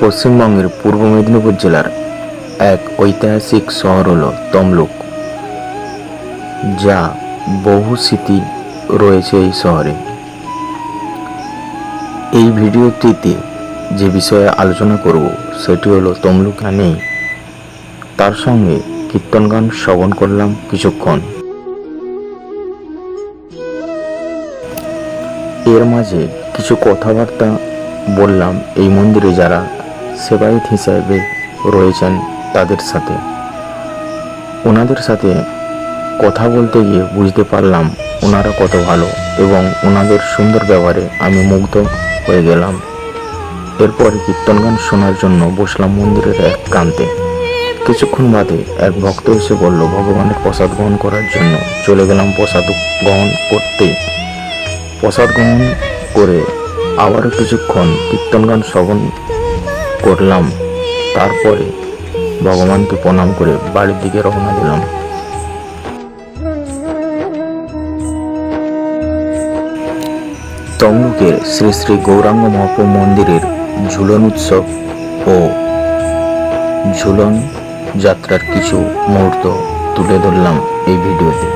পশ্চিমবঙ্গের পূর্ব মেদিনীপুর জেলার এক ঐতিহাসিক শহর হলো তমলুক, যা বহু স্মৃতি রয়েছে এই শহরে। এই ভিডিওটিতে যে বিষয়ে আলোচনা করব সেটি হলো তমলুক নেই, তার সঙ্গে কীর্তন গান শ্রবণ করলাম কিছুক্ষণ। এর মাঝে কিছু কথাবার্তা বললাম এই মন্দিরে যারা সেবায়েত হিসাবে রয়েছেন তাদের সাথে। ওনাদের সাথে কথা বলতে গিয়ে বুঝতে পারলাম ওনারা কত ভালো এবং ওনাদের সুন্দর ব্যবহারে আমি মুগ্ধ হয়ে গেলাম। এরপর কীর্তন গান শোনার জন্য বসলাম মন্দিরের এক প্রান্তে। কিছুক্ষণ বাদে এক ভক্ত এসে বলল ভগবানের প্রসাদ গ্রহণ করার জন্য। চলে গেলাম প্রসাদ গ্রহণ করতে। প্রসাদ গ্রহণ করে আবারও কিছুক্ষণ কীর্তন গান শ্রবণ করলাম। তারপরে ভগবানকে প্রণাম করে বাড়ির দিকে রওনা দিলাম। তমলুকের শ্রী শ্রী গৌরাঙ্গ মহাপ্রভু মন্দিরের ঝুলন উৎসব ও ঝুলন যাত্রার কিছু মুহূর্ত তুলে ধরলাম এই ভিডিওতে।